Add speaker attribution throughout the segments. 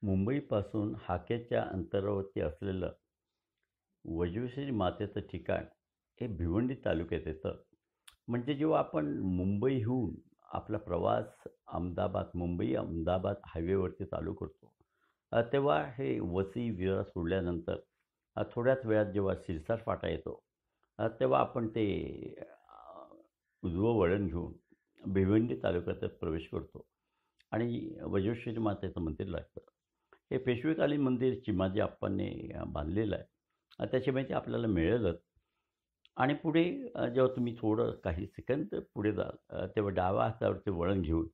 Speaker 1: मुंबईपासून हाकेच्या अंतरावरती असलेलं वज्रेश्वरी मातेचं ठिकाण हे भिवंडी तालुक्यात येतं. म्हणजे जेव्हा आपण मुंबईहून आपला प्रवास मुंबई अहमदाबाद हायवेवरती चालू करतो, तेव्हा हे वसई विरार सोडल्यानंतर थोड्याच वेळात जेव्हा सिरसाट फाटा येतो, तेव्हा आपण ते उजवं वळण घेऊन भिवंडी तालुक्यात प्रवेश करतो आणि वज्रेश्वरी मातेचं मंदिर लागतं. हे पेशवेकालीन मंदिर चिमाजी आप्पांनी बांधलेलं आहे. त्याची माहिती आपल्याला मिळेलच. आणि पुढे जेव्हा तुम्ही थोडं काही सेकंद पुढे जाल, तेव्हा डाव्या हातावरती वळण घेऊन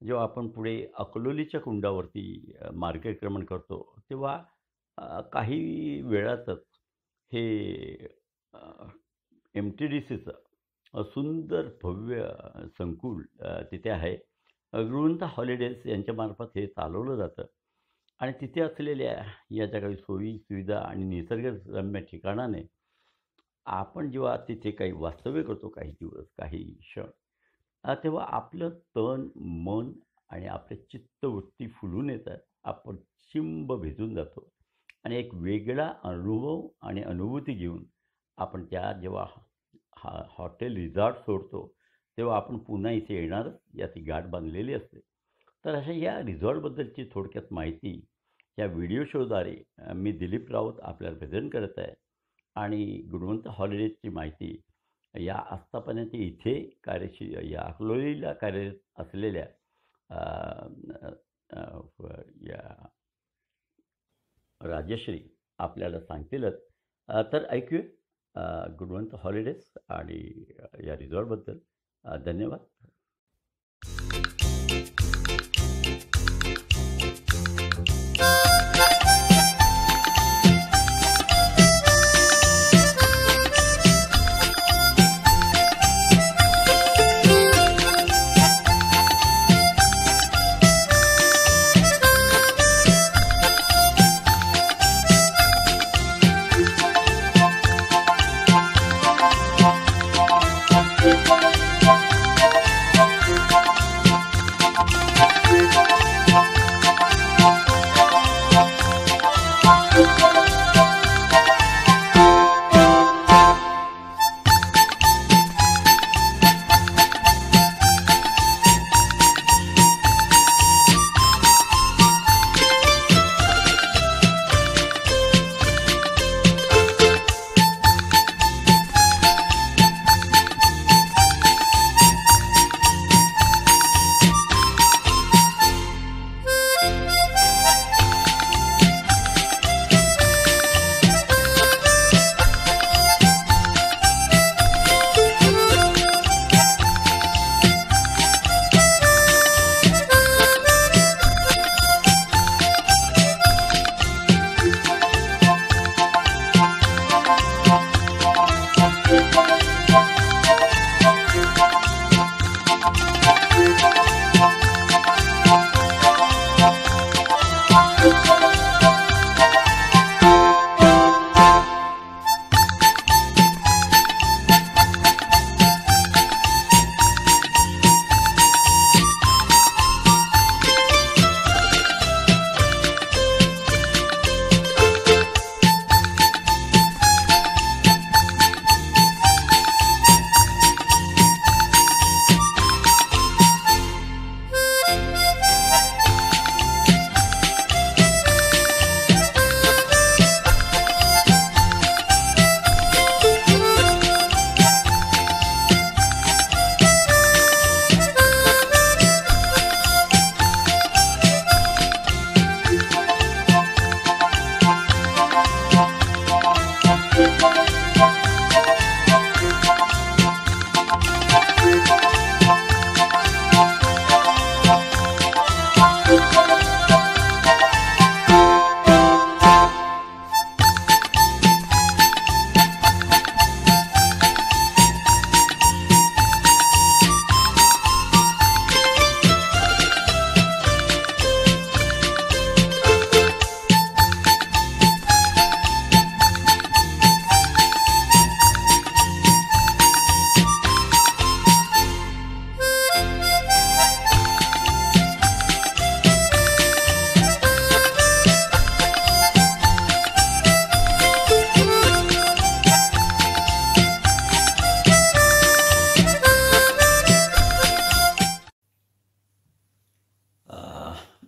Speaker 1: जेव्हा आपण पुढे अकलोलीच्या कुंडावरती मार्गक्रमण करतो, तेव्हा काही वेळातच हे MTDCचं सुंदर भव्य संकुल तिथे आहे. गृहंत हॉलिडेज यांच्यामार्फत हे चालवलं जातं आणि तिथे असलेल्या या ज्या काही सोयी सुविधा आणि निसर्गरम्य ठिकाणाने आपण जेव्हा तिथे काही वास्तव्य करतो काही दिवस काही क्षण, तेव्हा आपलं तन मन आणि आपले चित्तवृत्ती फुलून येतात. आपण चिंब भिजून जातो आणि एक वेगळा अनुभव आणि अनुभूती घेऊन आपण त्या जेव्हा हॉटेल रिसॉर्ट सोडतो, तेव्हा आपण पुन्हा इथे येणारच याची गाठ बांधलेली असते. तर अशा या रिसॉर्टबद्दलची थोडक्यात माहिती या व्हिडिओ शोद्वारे मी दिलीप राऊत आपल्याला प्रेझेंट करत आहे. आणि गुणवंत हॉलिडेजची माहिती या आस्थापनेत इथे या अकलोलीला कार्यरत असलेल्या या राजश्री आपल्याला सांगतीलच. तर ऐकूया गुणवंत हॉलिडेज आणि या रिसॉर्टबद्दल. धन्यवाद.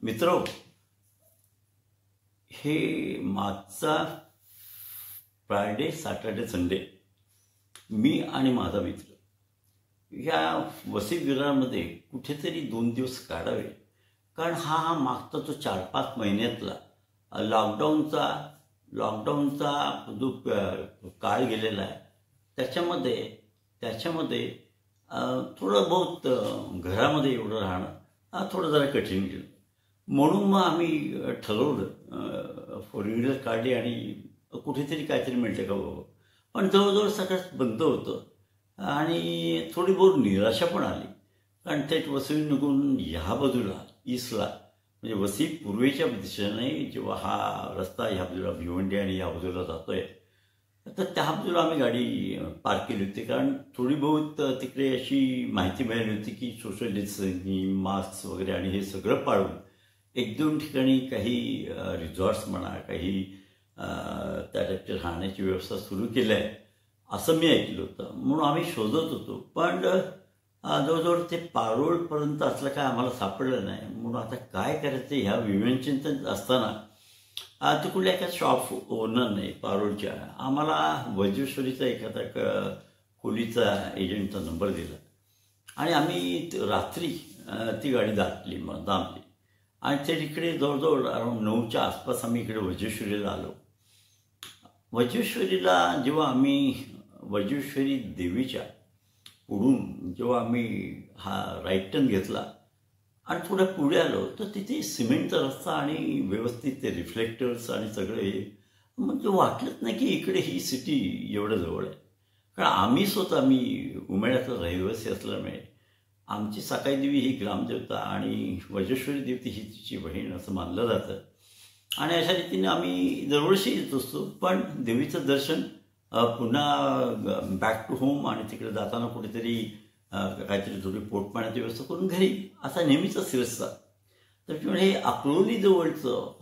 Speaker 1: मित्रो, हे मागचा फ्रायडे, सॅटर्डे, संडे मी आणि माझा मित्र या वसतिगृहामध्ये कुठेतरी 2 दिवस काढावे. कारण हा मागचा जो 4-5 महिन्यातला लॉकडाऊनचा जो काळ गेलेला आहे त्याच्यामध्ये थोडं बहुत घरामध्ये एवढं राहणं थोडं जरा कठीण गेलं. म्हणून मग आम्ही ठरवलं, 4 व्हीलर काढली आणि कुठेतरी काहीतरी मिळतं का बाबा. पण जवळजवळ सगळंच बंद होतं आणि थोडी बहुत निराशा पण आली. कारण थेट वसई निघून ह्या बाजूला ईस्टला म्हणजे वसई पूर्वेच्या दिशेने जेव्हा हा रस्ता ह्या बाजूला भिवंडी आणि ह्या बाजूला जातोय, तर त्या बाजूला आम्ही गाडी पार्क केली होती. कारण थोडी बहुत तिकडे अशी माहिती मिळाली होती की सोशल डिस्टन्सिंग, मास्क वगैरे आणि हे सगळं पाळून 1-2 ठिकाणी काही रिसॉर्ट्स म्हणा, काही त्या टाईपच्या राहण्याची व्यवस्था सुरू केली आहे असं मी ऐकलं होतं. म्हणून आम्ही शोधत होतो. पण जवळजवळ ते पारोळपर्यंत असलं काय आम्हाला सापडलं नाही. म्हणून आता काय करायचं ह्या विवेचन असताना तिकडल्या एका शॉप ओनरने पारोळच्या आम्हाला वज्रेश्वरीचा एखादा खोलीचा एजंटचा नंबर दिला आणि आम्ही रात्री ती गाडी दाबली आणि ते इकडे जवळजवळ अराउंड 9च्या आसपास आम्ही इकडे वज्रेश्वरीला आलो. वज्रेश्वरीला जेव्हा आम्ही वज्रेश्वरी देवीच्या पुढून जेव्हा आम्ही हा राईट टर्न घेतला आणि थोडं पुढे आलो तर तिथे सिमेंटचा रस्ता आणि व्यवस्थित ते रिफ्लेक्टर्स आणि सगळं हे म्हणजे वाटलंच नाही की इकडे ही सिटी एवढं जवळ आहे. कारण आम्ही उमेड्यातला रहिवासी असल्यामुळे आमची साकाई देवी ही ग्रामदेवता आणि वज्रेश्वरी देवती ही तिची बहीण असं मानलं जातं आणि अशा रीतीने आम्ही दरवर्षी येत असतो. पण देवीचं दर्शन पुन्हा बॅक टू होम आणि तिकडे जाताना कुठेतरी काहीतरी थोडी पोटपाण्याची व्यवस्था करून घरी असा नेहमीचा सिरस्ता. तर हे अकलोली जवळचं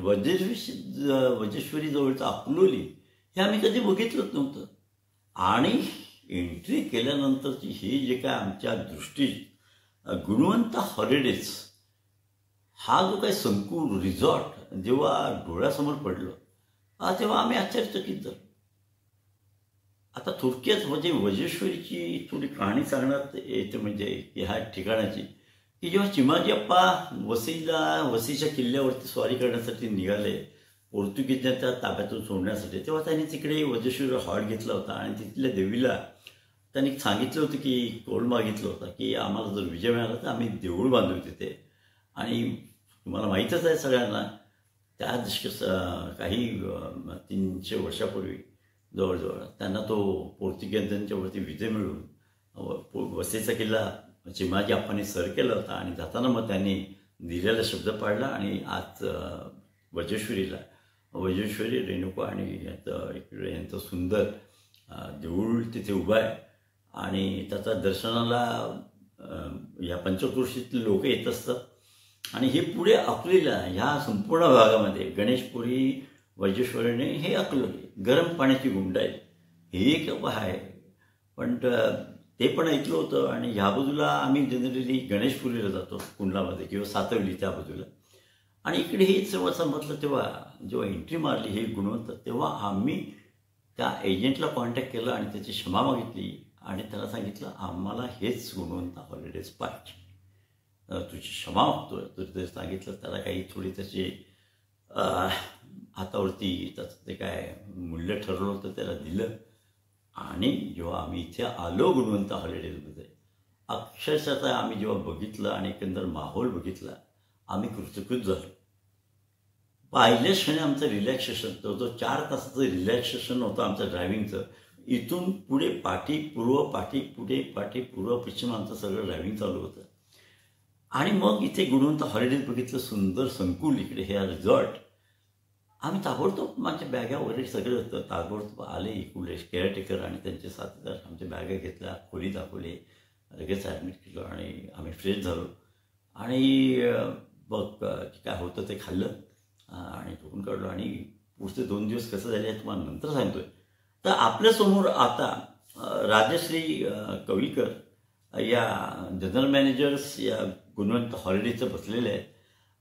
Speaker 1: वज्रेश्वरी जवळचं अकलोली हे आम्ही कधी बघितलंच नव्हतं. आणि एंट्री केल्यानंतरची ही जे काय आमच्या दृष्टीत गुणवंत हॉलिडेज हा जो काही संकुल रिसॉर्ट जेव्हा डोळ्यासमोर पडलं तेव्हा आम्ही आश्चर्यचकित झालो. आता थोडक्यात म्हणजे वज्रेश्वरीची थोडी कहाणी सांगण्यात येते म्हणजे ह्या ठिकाणाची की जेव्हा चिमाजी अप्पा वसईच्या किल्ल्यावरती स्वारी करण्यासाठी निघाले पोर्तुगीजांच्या ताब्यातून सोडण्यासाठी, तेव्हा त्यांनी तिकडे वज्रेश्वरी हॉल घेतला होता आणि तिथल्या देवीला त्यांनी सांगितलं होतं की तोल मागितलं होतं की आम्हाला जर विजय मिळाला तर आम्ही देऊळ बांधू तिथे. आणि तुम्हाला माहीतच आहे सगळ्यांना त्या काही 300 वर्षापूर्वी जवळजवळ त्यांना तो पोर्तुगीजांच्यावरती विजय मिळून वसईचा किल्ला चिमाजी अप्पांनी सर केला होता आणि जाताना मग त्यांनी दिलेला शब्द पाळला. आणि आज वज्रेश्वरी रेणुका आणि यांचं सुंदर देऊळ तिथे उभं आहे आणि त्याचा दर्शनाला या पंचक्रोशीतले लोक येत असतात. आणि हे पुढे अकलोलीला ह्या संपूर्ण भागामध्ये गणेशपुरी वज्रेश्वरीने हे अकलोली गरम पाण्याची गुंड आहे हे एक आहे. पण ते पण ऐकलं होतं. आणि ह्या बाजूला आम्ही जनरली गणेशपुरीला जातो कुंडलामध्ये किंवा सातवली त्या बाजूला. आणि इकडे हे जेव्हा समजलं तेव्हा जेव्हा एंट्री मारली हे गुणवंत, तेव्हा आम्ही त्या एजंटला कॉन्टॅक्ट केला आणि त्याची क्षमा मागितली आणि त्याला सांगितलं आम्हाला हेच गुणवंत हॉलिडेज पाहिजे, तुझी क्षमा मागतोय. तर ते सांगितलं त्याला काही थोडी त्याची हातावरती त्याचं ते काय मूल्य ठरवलं होतं त्याला दिलं. आणि जेव्हा आम्ही इथे आलो गुणवंत हॉलिडेजमध्ये अक्षरशः आम्ही जेव्हा बघितलं आणि एकंदर माहोल बघितला आम्ही कृतकृत झालो. पहिल्याच क्षणी आमचं रिलॅक्सेशन जो 4 तासाचं रिलॅक्सेशन होतं आमचं ड्रायव्हिंगचं. इथून पुढे पाठी पूर्व पाठी पुढे पाठी पूर्व पश्चिम आमचं सगळं ड्रायव्हिंग चालू होतं. आणि मग इथे गुणवंत हॉलिडेज बघितलं, सुंदर संकुल इकडे हे रिसॉर्ट. आम्ही ताबडतोब माझ्या बॅगा वगैरे सगळं होतं ताबडतोब आले इकडे केअरटेकर आणि त्यांचे साथीदार आमच्या बॅगा घेतल्या, खोली दाखवली, लगेच ॲडमिट केलं आणि आम्ही फ्रेश झालो. आणि बघ काय होतं ते खाल्लं आणि झोपून काढलो. आणि पुढचे 2 दिवस कसं झाले हे तुम्हाला नंतर सांगतोय. तर आपल्यासमोर आता राजश्री कविकर या जनरल मॅनेजर्स या गुणवंत हॉलिडेजचं बसलेले आहेत.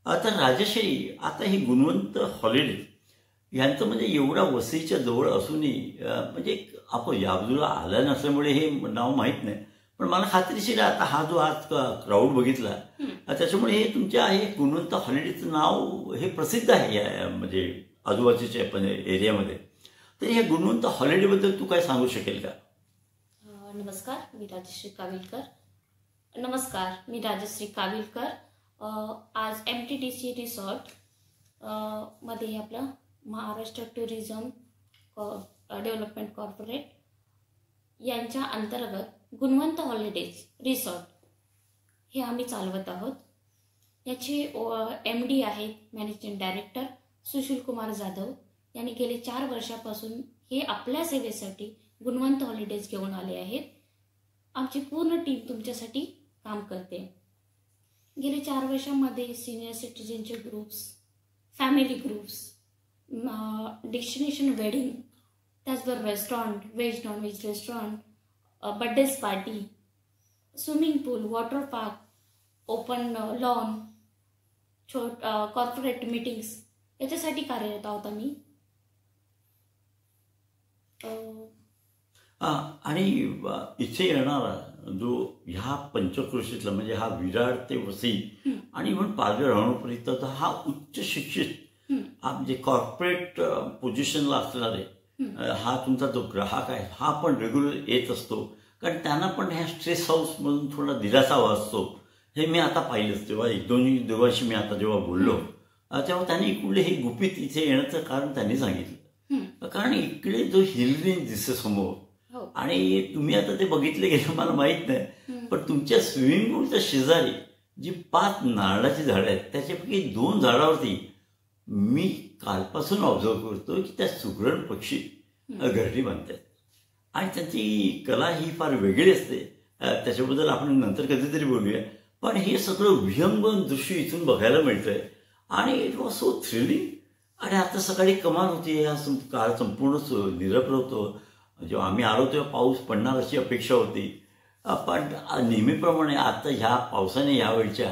Speaker 1: आता राजश्री, आता ही गुणवंत हॉलिडे यांचं म्हणजे एवढा वसईच्या जवळ असूनही म्हणजे आपण या बाजूला आला नसल्यामुळे हे नाव माहीत नाही. पण मला खात्रीशीर आहे आता हा जो आज क्राऊड बघितला त्याच्यामुळे हे तुमच्या हे गुणवंत हॉलिडेचं नाव हे प्रसिद्ध आहे या म्हणजे आजूबाजूच्या पण एरियामध्ये. तर या गुणवंत हॉलिडेबद्दल तू काय सांगू शकेल का?
Speaker 2: नमस्कार, मी राजश्री काविलकर. आज MTDC रिसॉर्ट मध्ये आपलं महाराष्ट्र टुरिझम डेव्हलपमेंट कॉर्पोरेट यांच्या अंतर्गत गुणवंत हॉलिडेज रिसॉर्ट हे आम्ही चालवत आहोत. याचे MD आहेत मॅनेजिंग डायरेक्टर सुशील कुमार जाधव यांनी गेले 4 वर्षापासून हे आपल्या सेवेसाठी गुणवंत हॉलिडेज घेऊन आले आहेत. आमची पूर्ण टीम तुमच्यासाठी काम करते. गेले 4 वर्षांमध्ये सिनियर सिटीजनचे groups, family groups, destination wedding, त्याचबरोबर restaurant, veg non veg restaurant, birthdays party, swimming pool, water park, open lawn, corporate meetings याच्यासाठी कार्यरत आहोत आम्ही.
Speaker 1: आणि इथे येणारा जो ह्या पंचक्रोशीतला म्हणजे हा विरार ते वसई आणि पण पालघर हरणोपर्यंत हा उच्च शिक्षित म्हणजे कॉर्पोरेट पोझिशनला असणारे हा तुमचा जो ग्राहक आहे हा पण रेग्युलर येत असतो. कारण त्यांना पण ह्या स्ट्रेस हाऊसमधून थोडा दिलासा असतो. हे मी आता पाहिलंच तेव्हा 1-2 दिवशी मी आता जेव्हा बोललो तेव्हा त्यांनी इकडले हे गुपित इथे येण्याचं कारण त्यांनी सांगितलं. कारण इकडे जो हिल रेंज दिसते समोर आणि तुम्ही आता ते बघितले गेले मला माहीत नाही, पण तुमच्या स्विमिंग पूलच्या शेजारी जी 5 नारळाची झाडं आहेत त्याच्यापैकी 2 झाडावरती मी कालपासून ऑब्झर्व करतो की त्या सुगरण पक्षी घरटी बांधतात आणि त्यांची कला ही फार वेगळी असते. त्याच्याबद्दल आपण नंतर कधीतरी बोलूया. पण हे सगळं विहंगम दृश्य इथून बघायला मिळतंय आणि इट वॉज सो थ्रिलिंग. आणि आता सकाळी कमाल होती. हा काळ संपूर्ण निरभ्र होतो. जेव्हा आम्ही आलो तेव्हा पाऊस पडणार अशी अपेक्षा होती. पण नेहमीप्रमाणे आता ह्या पावसाने यावेळच्या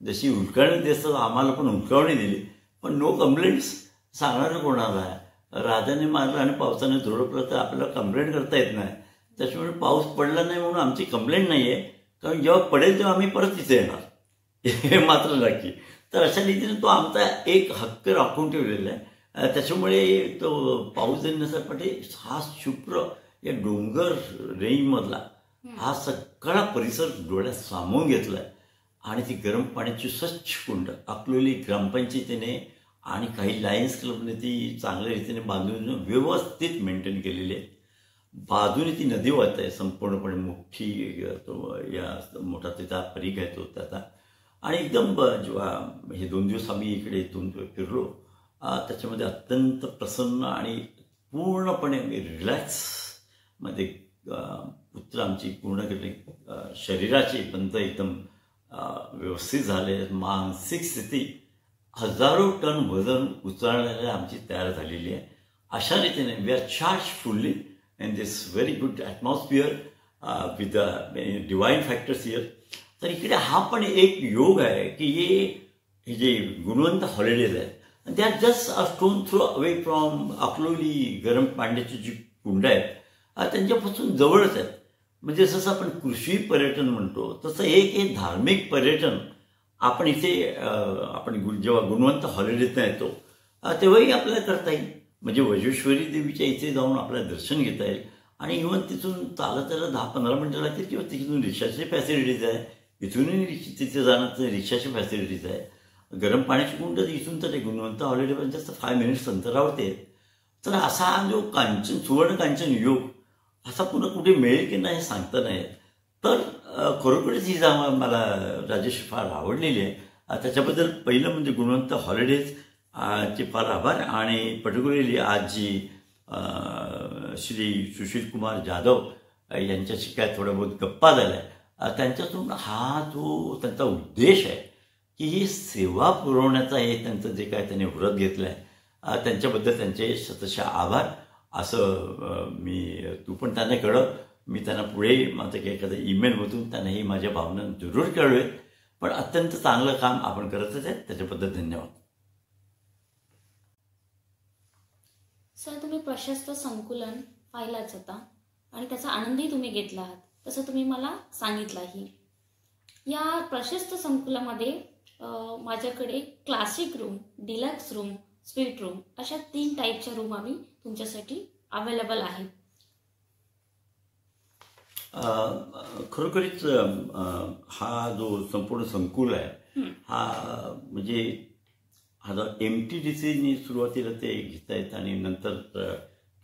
Speaker 1: जशी उलकावणी दिसतं आम्हाला पण उलकावणी दिली. पण नो कंप्लेंट्स सांगणारं कोणाला आहे. राजाने मारलं आणि पावसाने झोडपलं तर आपल्याला कंप्लेंट करता येत नाही. त्याच्यामुळे पाऊस पडला नाही म्हणून आमची कंप्लेंट नाही आहे. कारण जेव्हा पडेल तेव्हा आम्ही परत तिथे येणार हे मात्र नक्की. तर अशा रीतीने तो आमचा एक हक्क राखून ठेवलेला आहे. त्याच्यामुळे तो पाऊस येण्यासाठी हा शुभ्र या डोंगर रेंजमधला हा सगळा परिसर डोळ्यात सामावून घेतला आहे. आणि ती गरम पाण्याची स्वच्छ कुंड अकलोली ग्रामपंचायतीने आणि काही लायन्स क्लबने ती चांगल्या रीतीने बांधून व्यवस्थित मेंटेन केलेली आहे. बाजूने ती नदी वाहत आहे संपूर्णपणे मोठी. या मोठा तिचा परीघ आहे तो त्याचा. आणि एकदम जेव्हा हे 2 दिवस आम्ही इकडे इथून फिरलो त्याच्यामध्ये अत्यंत प्रसन्न आणि पूर्णपणे रिलॅक्समध्ये पुत्र आमची पूर्ण केली. शरीराचे बंध एकदम व्यवस्थित झाले. मानसिक स्थिती हजारो टन वजन उचलण्याला आमची तयार झालेली आहे. अशा रीतीने we are charge fully in this very good atmosphere with the divine factors here. तर इकडे हा पण एक योग आहे की हे जे गुणवंत हॉलिडेज आहेत they are just a stone throw away from Akloli गरम पाण्याची जी कुंड आहेत त्यांच्यापासून जवळच आहेत. म्हणजे जसं आपण कृषी पर्यटन म्हणतो तसं हे धार्मिक पर्यटन आपण इथे आपण जेव्हा गुणवंत हॉलिडेजनं येतो तेव्हाही आपल्याला करता येईल. म्हणजे वज्रेश्वरी देवीच्या इथे जाऊन आपल्याला दर्शन घेता येईल. आणि इव्हन तिथून चालत त्याला 10-15 मिनिटं लागतील किंवा तिथून रिक्षाची फॅसिलिटीज आहे. इथूनही तिथे जाण्याचं रिक्षाची फॅसिलिटीज आहे. गरम पाण्याची कुंड इथून तर गुणवंत हॉलिडे पण जास्त 5 मिनिट्स अंतरावरती आहेत. तर असा हा जो सुवर्ण कांचन योग असा पुन्हा कुठे मिळेल की नाही सांगता नाही. तर खरोखरच ही जा मला राजेश फार आवडलेली आहे. त्याच्याबद्दल पहिलं म्हणजे गुणवंत हॉलिडेज चे फार आभार. आणि पर्टिक्युलरली आज जी श्री सुशील कुमार जाधव यांच्याशी काय थोड्या बहुत गप्पा झाल्या त्यांच्यातून हा जो त्यांचा उद्देश आहे की ही सेवा पुरवण्याचा हे त्यांचं जे काय त्यांनी व्रत घेतलं आहे त्यांच्याबद्दल त्यांचे शतशः आभार. असं तू पण त्यांना कळव. मी त्यांना पुढे माझं काही एखाद्या ईमेलमधून त्यांना ही माझ्या भावना जरूर कळवेल. पण अत्यंत चांगलं काम आपण करतच आहे, त्याच्याबद्दल धन्यवाद.
Speaker 2: सर, तुम्ही प्रशस्त संकुलन पाहिलाच होता आणि त्याचा आनंदही तुम्ही घेतला आहात, तसं तुम्ही मला सांगितलंही. या प्रशस्त संकुलामध्ये माझ्याकडे classic room, deluxe room, suite room अशा 3 टाईपच्या रूम आम्ही तुमच्यासाठी अवेलेबल आहेत.
Speaker 1: खरोखरीच हा जो संपूर्ण संकुल आहे हा म्हणजे हा जो MTDCने सुरुवातीला ते घेत आहेत आणि नंतर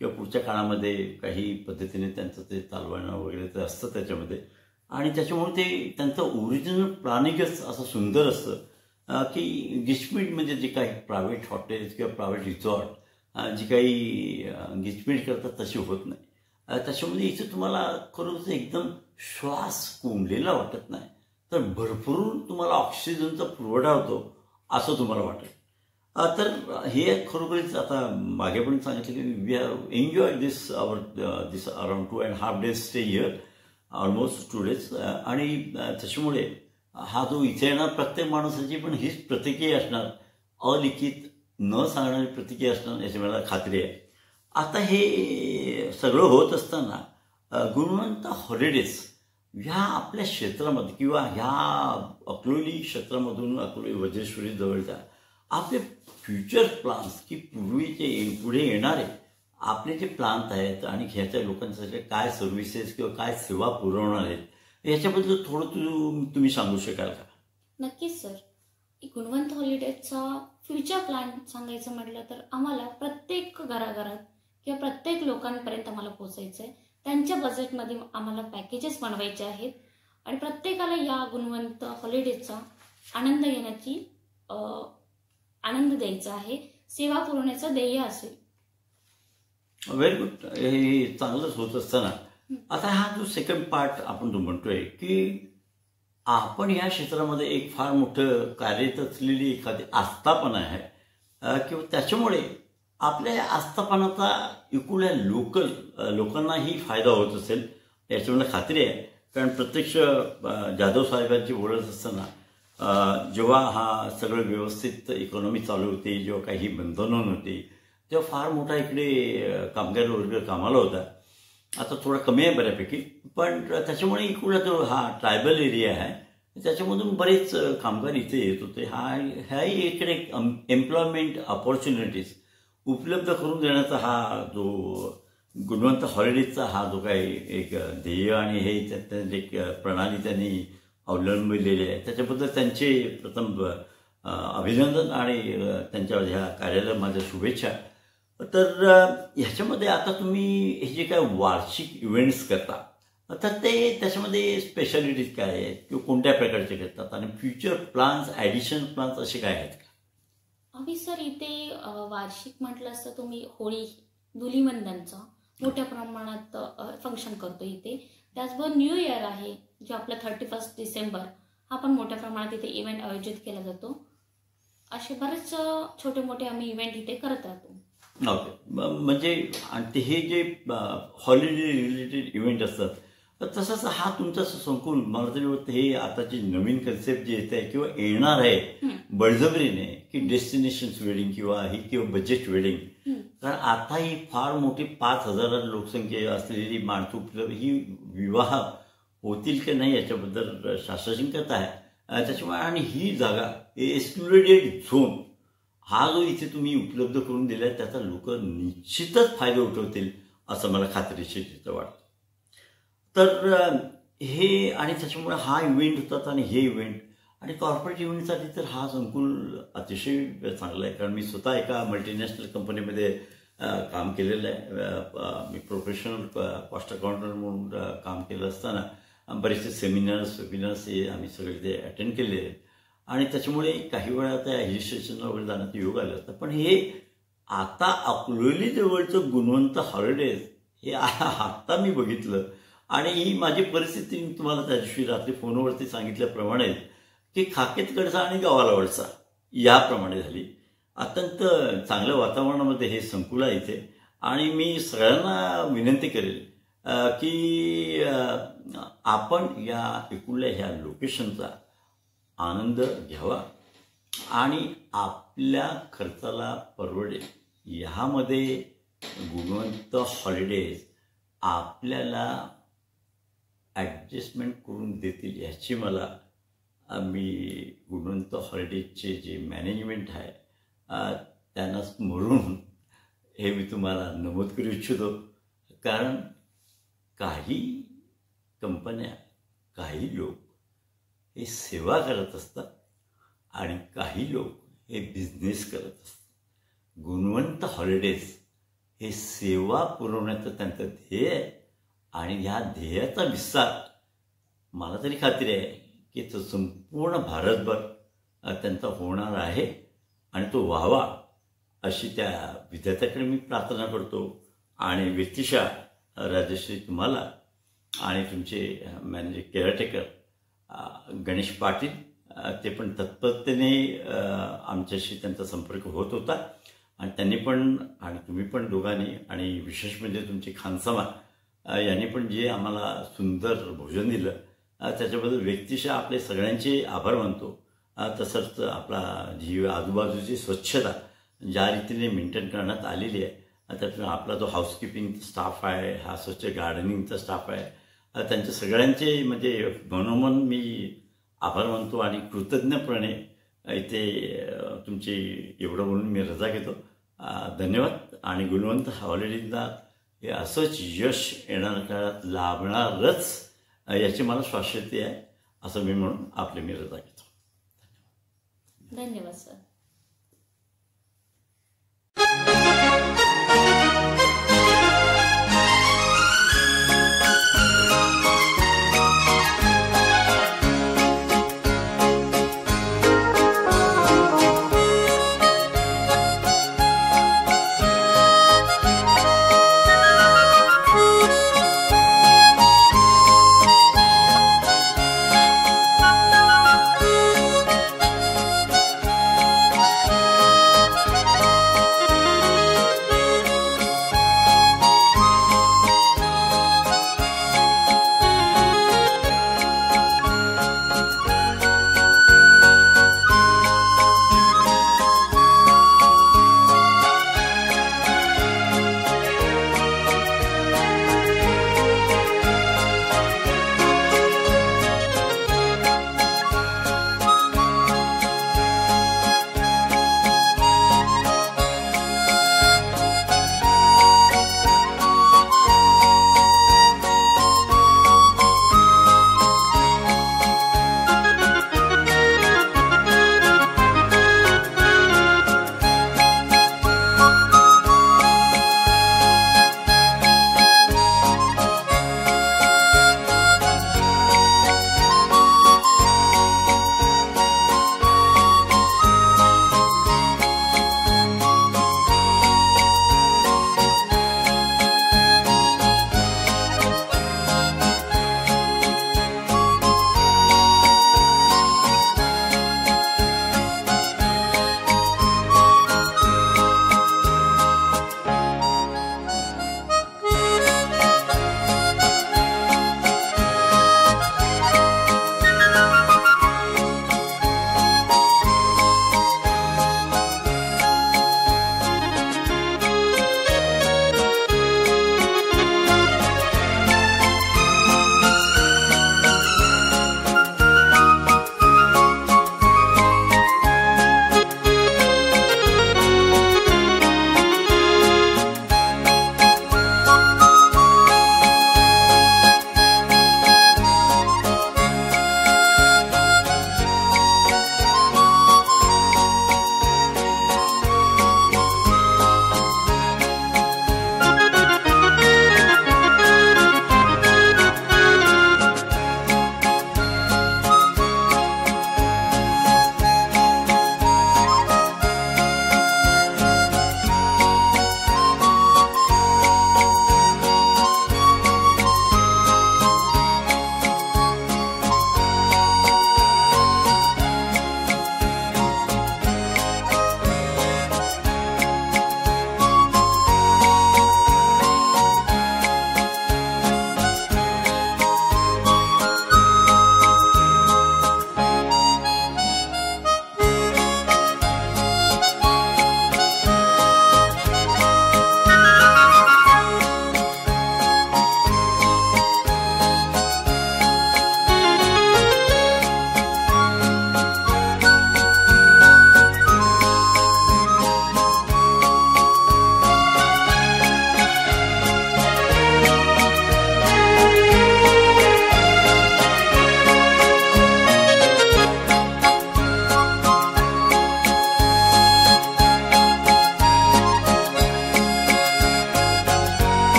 Speaker 1: किंवा पुढच्या काळामध्ये काही पद्धतीने त्यांचं ते चालवणं वगैरे ते असतं त्याच्यामध्ये. आणि त्याच्यामुळे ते त्यांचं ओरिजिनल प्लॅनिंगच असं सुंदर असतं की गिचमीट म्हणजे जे काही प्रायव्हेट हॉटेल्स किंवा प्रायव्हेट रिसॉर्ट जी काही गिचमीट करतात तशी होत नाही. त्याच्यामध्ये इथे तुम्हाला खरोखर एकदम श्वास कोंबलेला वाटत नाही, तर भरभरून तुम्हाला ऑक्सिजनचा पुरवठा होतो असं तुम्हाला वाटेल. तर हे खरोखरीच आता मागे पण सांगितलं की we have enjoy this around 2.5 days stay here, almost 2 days. आणि त्याच्यामुळे हा जो इथे येणार प्रत्येक माणसाची पण हीच प्रतिक्रिया असणार, अलिखित न सांगणारी प्रतिक्रिया असणार याची मला खात्री आहे. आता हे सगळं होत असताना गुणवंत हॉलिडेज ह्या आपल्या क्षेत्रामध्ये किंवा ह्या अकलोली क्षेत्रामधून अकलोली वज्रेश्वरी जवळच्या आपले फ्युचर प्लान्स की पुढे येणारे आपले जे प्लान्स आहेत आणि ह्याच्या लोकांसाठी काय सर्व्हिसेस किंवा काय सेवा पुरवणार आहेत याच्याबद्दल थोडं तुम्ही सांगू शकाल का?
Speaker 2: नक्कीच सर. गुणवंत हॉलिडेजचा फ्युचर प्लॅन सांगायचं म्हटलं तर आम्हाला प्रत्येक घराघरात किंवा प्रत्येक लोकांपर्यंत आम्हाला पोचायचं आहे. त्यांच्या बजेटमध्ये आम्हाला पॅकेजेस बनवायचे आहेत आणि प्रत्येकाला या गुणवंत हॉलिडेजचा आनंद घेण्याची आनंद द्यायचा आहे, सेवा पुरवण्याचं ध्येय असेल.
Speaker 1: Very good. हे चांगलंच होत असताना आता हा जो सेकंड पार्ट आपण जो म्हणतोय की आपण या क्षेत्रामध्ये एक फार मोठं कार्यरत असलेली एखादी आस्थापना आहे किंवा त्याच्यामुळे आपल्या आस्थापनाचा इकडल्या लोकांनाही फायदा होत असेल याची मला खात्री आहे. कारण प्रत्यक्ष जाधव साहेबांची बोलत असताना जेव्हा हा सगळं व्यवस्थित इकॉनॉमी चालू होती, जेव्हा काही बंधनं नव्हती, तेव्हा फार मोठा इकडे कामगार वर्ग कामाला होता. आता थोडा कमी आहे बऱ्यापैकी, पण त्याच्यामुळे इकडला जो हा ट्रायबल एरिया आहे त्याच्यामधून बरेच कामगार इथे येत होते. ह्याही इकडे एम्प्लॉयमेंट अपॉर्च्युनिटीज उपलब्ध करून देण्याचा हा जो गुणवंत हॉलिडेजचा हा जो काही एक ध्येय आणि हे एक प्रणाली त्यांनी अवलंबिलेली आहे त्याच्याबद्दल त्यांचे प्रथम अभिनंदन आणि त्यांच्या ह्या कार्याला माझ्या शुभेच्छा. तर ह्याच्यामध्ये आता तुम्ही हे जे काय वार्षिक इव्हेंट्स करता तर ते त्याच्यामध्ये स्पेशालिटीज काय आहेत किंवा कोणत्या प्रकारचे करतात आणि फ्युचर प्लान्स ॲडिशन प्लान्स असे काय आहेत का?
Speaker 2: आम्ही सर इथे वार्षिक म्हटलं असतं तुम्ही होळी, धुलीवंदनचा मोठ्या प्रमाणात फंक्शन करतो इथे. त्याचबरोबर न्यू इयर आहे जे आपलं 31 डिसेंबर हा पण मोठ्या प्रमाणात इथे इव्हेंट आयोजित केला जातो. असे बरेच छोटे मोठे आम्ही इव्हेंट इथे करत राहतो.
Speaker 1: ओके. म्हणजे आणि हे जे हॉलिडे रिलेटेड इव्हेंट असतात तर तसंच हा तुमचा संकुल मला तरी वाटतं हे आताची नवीन कन्सेप्ट जे येत आहे किंवा येणार आहे बळजबरीने की डेस्टिनेशन्स वेडिंग किंवा बजेट वेडिंग. कारण आता ही फार मोठी 5,000 लोकसंख्या असलेली माणसं ही विवाह होतील की नाही याच्याबद्दल शास्त्रशंकता आहे. त्याच्यामुळे आणि ही जागा एक्सक्लुडेड झोन हा जो इथे तुम्ही उपलब्ध करून दिला आहे त्याचा लोक निश्चितच फायदा उठवतील असं मला खात्रीशीर वाटतं. तर हे आणि त्याच्यामुळे हा इव्हेंट होतात आणि हे इव्हेंट आणि कॉर्पोरेट इव्हेंटसाठी तर हा संकुल अतिशय चांगला आहे. कारण मी स्वतः एका मल्टीनॅशनल कंपनीमध्ये काम केलेलं आहे. मी प्रोफेशनल कॉस्ट अकाउंटंट म्हणून काम केलं असताना बरेचसे सेमिनार्स हे आम्ही सगळे ते अटेंड केले आहेत आणि त्याच्यामुळे काही वेळा त्या हिल स्टेशनला वगैरे जाण्याचा योग आला होता. पण हे आता अकलोली जवळचं गुणवंत हॉलिडेज हे आत्ता मी बघितलं आणि ही माझी परिस्थिती मी तुम्हाला त्या दिवशी रात्री फोनवरती सांगितल्याप्रमाणे की खाकेतकडचा आणि गावाला वळसा याप्रमाणे झाली. अत्यंत चांगल्या वातावरणामध्ये हे संकुल आहे इथे आणि मी सगळ्यांना विनंती करेल की आपण या इकडल्या ह्या लोकेशनचा आनंद घ्यावा आणि आपल्या खर्चाला परवडेल ह्यामध्ये गुणवंत हॉलिडेज आपल्याला ॲडजस्टमेंट करून देतील याची मला मी गुणवंत हॉलिडेजचे जे मॅनेजमेंट आहे त्यांना स्मरून हे मी तुम्हाला नमूद करू इच्छितो. कारण काही कंपन्या, काही लोक हे सेवा करत असतात आणि काही लोक हे बिझनेस करत असतात. गुणवंत हॉलिडेज हे सेवा पुरवण्याचं त्यांचं ध्येय आहे आणि ह्या ध्येयाचा विस्तार मला तरी खात्री आहे की तो संपूर्ण भारतभर त्यांचा होणार आहे आणि तो व्हावा अशी त्या विद्यार्थ्याकडे मी प्रार्थना करतो. आणि व्यक्तिशः राजश्री तुम्हाला आणि तुमचे मॅनेजर केअरटेकर गणेश पाटील ते पण तत्परतेने आमच्याशी त्यांचा संपर्क होत होता आणि त्यांनी पण आणि तुम्ही पण दोघांनी आणि विशेष म्हणजे तुमचे खानसामा यांनी पण जे आम्हाला सुंदर भोजन दिलं त्याच्याबद्दल व्यक्तिशः आपले सगळ्यांचे आभार मानतो. तसंच आपला जी आजूबाजूची स्वच्छता ज्या रीतीने मेंटेन करण्यात आलेली आहे त्यातून आपला जो हाऊसकीपिंग स्टाफ आहे, हा स्वच्छ गार्डनिंगचा स्टाफ आहे, त्यांच्या सगळ्यांचे म्हणजे मनोमन मी आभार मानतो आणि कृतज्ञपणे इथे तुमची एवढं म्हणून मी रजा घेतो. धन्यवाद. आणि गुणवंत हॉलिडेजला हे असंच यश येणाऱ्या काळात लाभणारच याची मला स्वाक्षरी आहे असं मी म्हणून आपली मी रजा घेतो.
Speaker 2: धन्यवाद सर.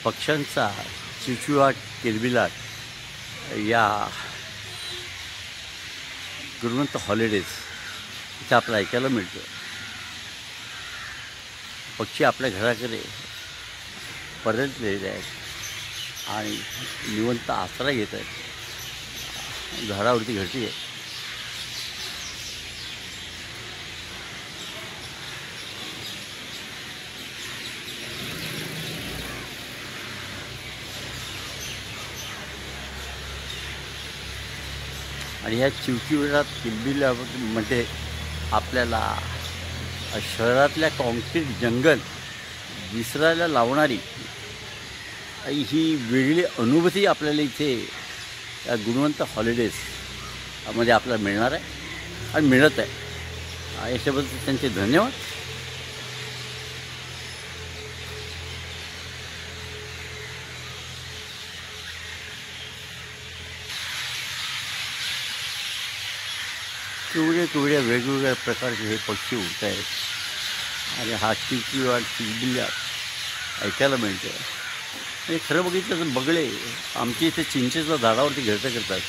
Speaker 1: पक्ष्यांचा चिवचिवाट किलबिलाट या गुणवंत हॉलिडेज इथं आपल्याला ऐकायला मिळतं. पक्षी आपल्या घराकडे परतलेले आहेत आणि निवंत आसरा घेत आहेत. झाडावरती घरटी आहे. आणि ह्या चिवचिवाटात किलबिलामध्ये आपल्याला शहरातल्या कॉन्क्रीट जंगल विसरायला लावणारी ही वेगळी अनुभूती आपल्याला इथे या गुणवंत हॉलिडेजमध्ये आपल्याला मिळणार आहे आणि मिळत आहे. याच्याबद्दल त्यांचे धन्यवाद. केवढ्या वेगवेगळ्या प्रकारचे हे पक्षी उडत आहेत आणि हा चिवचिवाट किलबिलाट ऐकायला मिळतं. आणि खरं बघितलं तर बगळे आमच्या इथे चिंचेच्या झाडावरती घरटं करतात.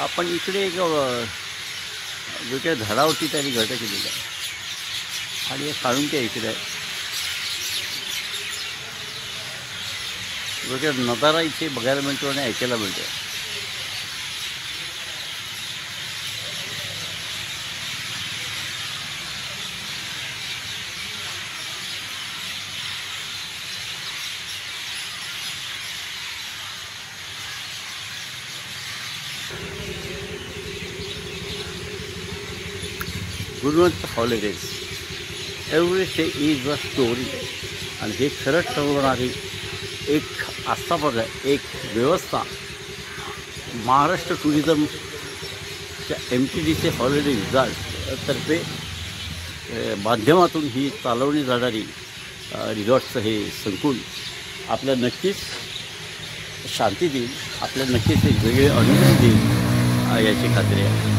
Speaker 1: आपण इकडे एक वेगळ्या झाडावरती त्यांनी घरटं केलेलं आहे आणि एक काढून इकडे आहे. वेगळ्या नजारा इथे बघायला मिळतो आणि ऐकायला मिळतो. Gunwant holidays every day is a story. आणि हे खरं ठरवणारी एक आस्थापना एक व्यवस्था महाराष्ट्र टुरिझमच्या MTDC हॉलिडे रिसॉर्ट तर्फे माध्यमातून ही चालवली जाणारी रिसॉर्टचं हे संकुल आपल्याला नक्कीच शांती देईल, आपल्याला नक्कीच एक वेगळे अनुभव देईल याची खात्री आहे.